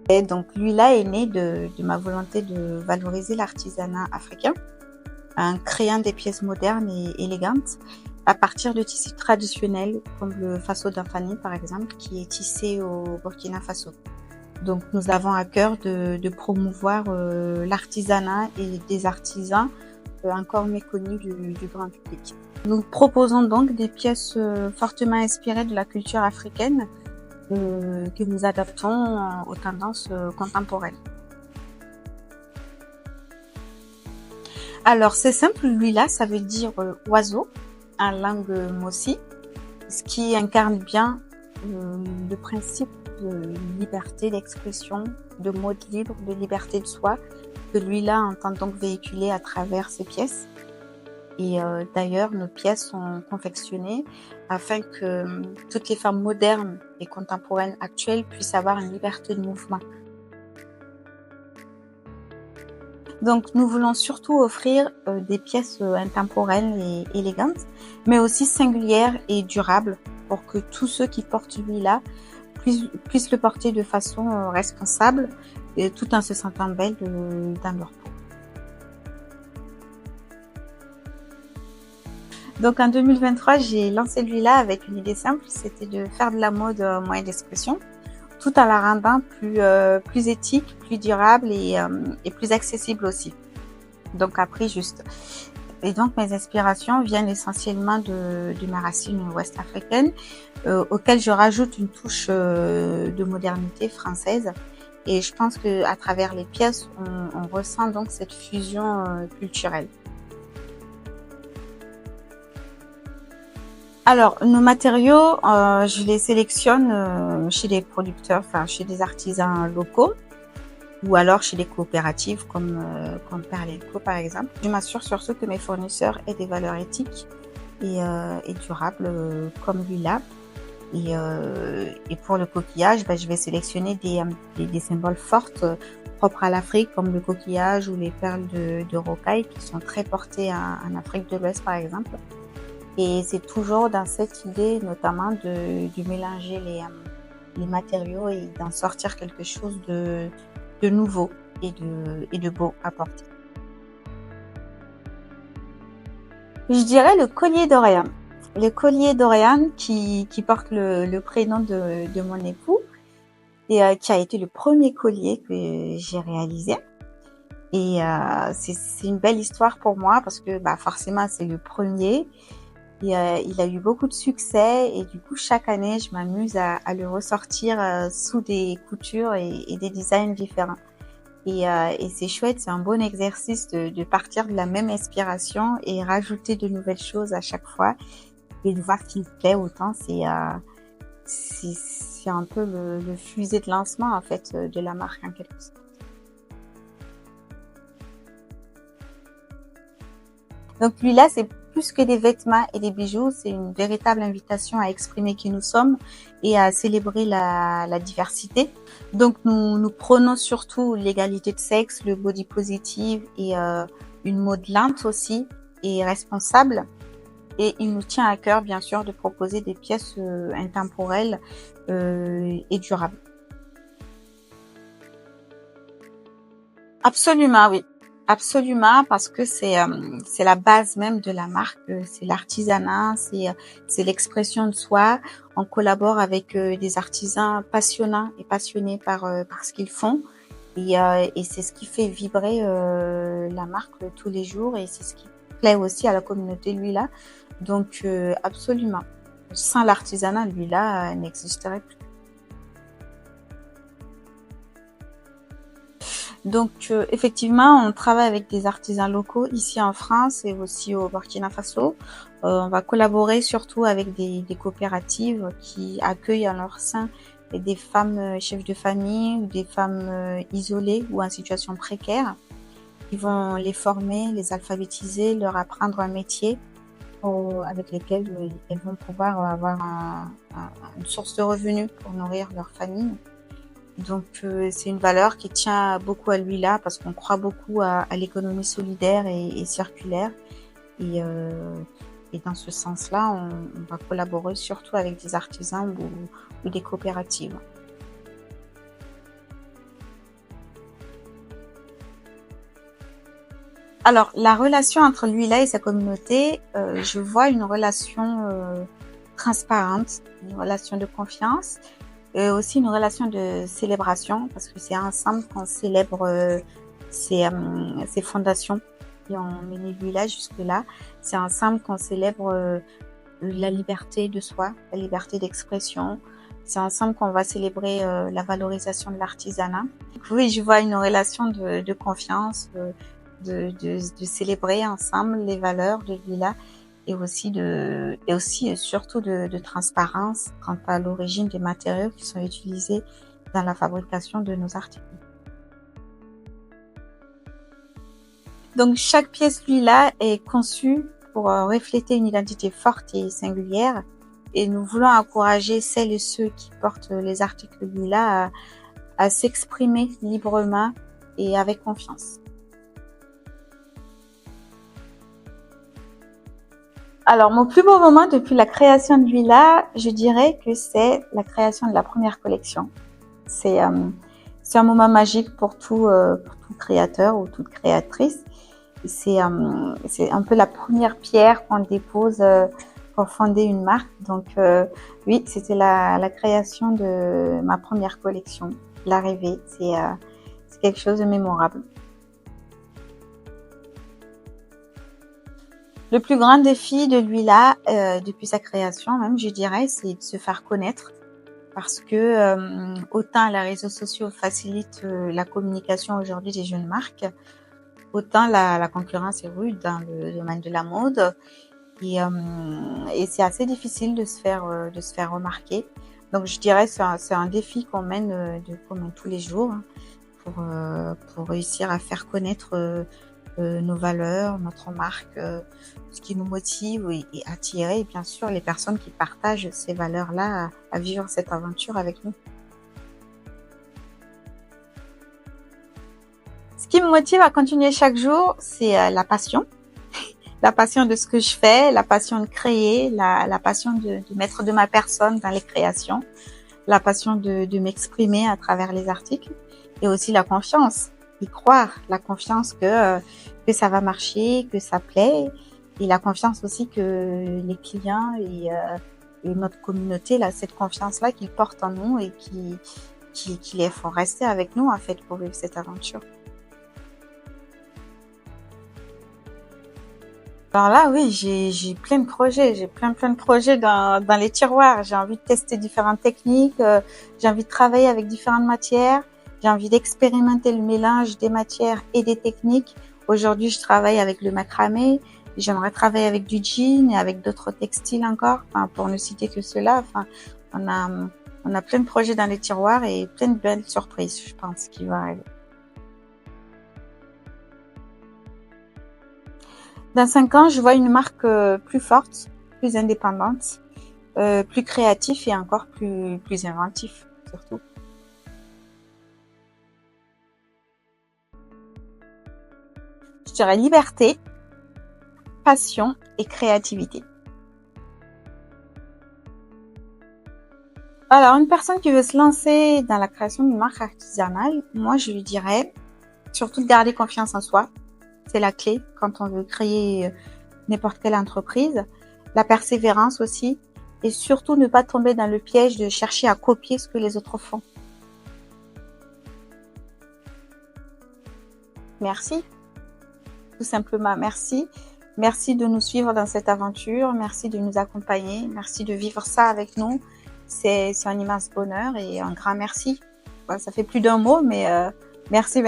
Et donc lui-là est né de ma volonté de valoriser l'artisanat africain en créant des pièces modernes et élégantes à partir de tissus traditionnels comme le faso d'Anfani par exemple qui est tissé au Burkina Faso. Donc nous avons à cœur de promouvoir l'artisanat et des artisans encore méconnus du grand public. Nous proposons donc des pièces fortement inspirées de la culture africaine que nous adaptons aux tendances contemporaines. Alors c'est simple, lui-là, ça veut dire oiseau en langue mossi, ce qui incarne bien le principe de liberté d'expression, de mode libre, de liberté de soi, que lui-là entend donc véhiculer à travers ses pièces. Et d'ailleurs, nos pièces sont confectionnées afin que toutes les femmes modernes et contemporaines actuelles puissent avoir une liberté de mouvement. Donc, nous voulons surtout offrir des pièces intemporelles et élégantes, mais aussi singulières et durables pour que tous ceux qui portent lui-là puissent le porter de façon responsable, et tout en se sentant belles dans leur peau. Donc en 2023, j'ai lancé lui-là avec une idée simple, c'était de faire de la mode un moyen d'expression, tout en la rendant plus éthique, plus durable et plus accessible aussi. Donc à prix juste. Et donc mes inspirations viennent essentiellement de mes racines ouest-africaines, auxquelles je rajoute une touche de modernité française. Et je pense que à travers les pièces, on ressent donc cette fusion culturelle. Alors, nos matériaux, je les sélectionne chez des producteurs, enfin chez des artisans locaux, ou alors chez des coopératives comme Perleco par exemple. Je m'assure surtout que mes fournisseurs aient des valeurs éthiques et durables comme lui-là. Et pour le coquillage, je vais sélectionner des symboles fortes propres à l'Afrique comme le coquillage ou les perles de rocaille qui sont très portées en Afrique de l'Ouest par exemple. Et c'est toujours dans cette idée notamment de mélanger les matériaux et d'en sortir quelque chose de nouveau et de beau à porter. Je dirais le collier d'Oriane. Le collier d'Oriane qui porte le prénom de mon époux et qui a été le premier collier que j'ai réalisé. Et c'est une belle histoire pour moi parce que forcément c'est le premier. Et il a eu beaucoup de succès et du coup chaque année je m'amuse à le ressortir sous des coutures et des designs différents. Et c'est chouette, c'est un bon exercice de partir de la même inspiration et rajouter de nouvelles choses à chaque fois et de voir qu'il plaît autant. C'est un peu le fusée de lancement en fait de la marque en quelque sorte. Donc lui là, c'est plus que des vêtements et des bijoux, c'est une véritable invitation à exprimer qui nous sommes et à célébrer la diversité. Donc nous prônons surtout l'égalité de sexe, le body positive et une mode lente aussi et responsable. Et il nous tient à cœur bien sûr de proposer des pièces intemporelles et durables. Absolument, oui. Absolument, parce que c'est la base même de la marque, c'est l'artisanat, c'est l'expression de soi. On collabore avec des artisans passionnants et passionnés par ce qu'ils font, et c'est ce qui fait vibrer la marque tous les jours, et c'est ce qui plaît aussi à la communauté lui là. Donc absolument, sans l'artisanat lui là n'existerait plus. Donc effectivement, on travaille avec des artisans locaux ici en France et aussi au Burkina Faso. On va collaborer surtout avec des coopératives qui accueillent en leur sein des femmes chefs de famille ou des femmes isolées ou en situation précaire. Ils vont les former, les alphabétiser, leur apprendre un métier avec lequel elles vont pouvoir avoir une source de revenus pour nourrir leur famille. Donc c'est une valeur qui tient beaucoup à lui là parce qu'on croit beaucoup à l'économie solidaire et circulaire. Et dans ce sens-là, on va collaborer surtout avec des artisans ou des coopératives. Alors, la relation entre lui-là et sa communauté, je vois une relation transparente, une relation de confiance, et aussi une relation de célébration, parce que c'est ensemble qu'on célèbre ces fondations qui ont mené lui-là jusque-là. C'est ensemble qu'on célèbre la liberté de soi, la liberté d'expression. C'est ensemble qu'on va célébrer la valorisation de l'artisanat. Oui, je vois une relation de confiance, de célébrer ensemble les valeurs de Lila et aussi et surtout de transparence quant à l'origine des matériaux qui sont utilisés dans la fabrication de nos articles. Donc chaque pièce Lila est conçue pour refléter une identité forte et singulière, et nous voulons encourager celles et ceux qui portent les articles Lila à s'exprimer librement et avec confiance. Alors, mon plus beau moment depuis la création de Lila, je dirais que c'est la création de la première collection. C'est un moment magique pour tout créateur ou toute créatrice. C'est un peu la première pierre qu'on dépose pour fonder une marque. Donc oui, c'était la création de ma première collection, l'arrivée. C'est quelque chose de mémorable. Le plus grand défi de Lila, depuis sa création même, je dirais, c'est de se faire connaître. Parce que autant les réseaux sociaux facilitent la communication aujourd'hui des jeunes marques, autant la concurrence est rude dans le domaine de la mode. Et c'est assez difficile de se faire remarquer. Donc je dirais c'est un défi qu'on mène tous les jours, hein, pour réussir à faire connaître nos valeurs, notre marque, ce qui nous motive et attirer bien sûr les personnes qui partagent ces valeurs-là à vivre cette aventure avec nous. Ce qui me motive à continuer chaque jour, c'est la passion. La passion de ce que je fais, la passion de créer, la passion de mettre de ma personne dans les créations, la passion de m'exprimer à travers les articles, et aussi la confiance, y croire, la confiance que ça va marcher, que ça plaît, et la confiance aussi que les clients et notre communauté, là, cette confiance-là qu'ils portent en nous et qui les font rester avec nous en fait pour vivre cette aventure. Alors là, oui, j'ai plein de projets, j'ai plein de projets dans les tiroirs. J'ai envie de tester différentes techniques, j'ai envie de travailler avec différentes matières, j'ai envie d'expérimenter le mélange des matières et des techniques. Aujourd'hui, je travaille avec le macramé, j'aimerais travailler avec du jean et avec d'autres textiles encore, enfin, pour ne citer que cela. Enfin, on a plein de projets dans les tiroirs et plein de belles surprises, je pense, qui vont arriver. Dans 5 ans, je vois une marque plus forte, plus indépendante, plus créative et encore plus inventif, surtout. Je dirais liberté, passion et créativité. Alors, une personne qui veut se lancer dans la création d'une marque artisanale, moi, je lui dirais surtout de garder confiance en soi. C'est la clé quand on veut créer n'importe quelle entreprise. La persévérance aussi. Et surtout ne pas tomber dans le piège de chercher à copier ce que les autres font. Merci. Tout simplement, merci. Merci de nous suivre dans cette aventure. Merci de nous accompagner. Merci de vivre ça avec nous. C'est un immense bonheur et un grand merci. Bon, ça fait plus d'un mot, mais merci.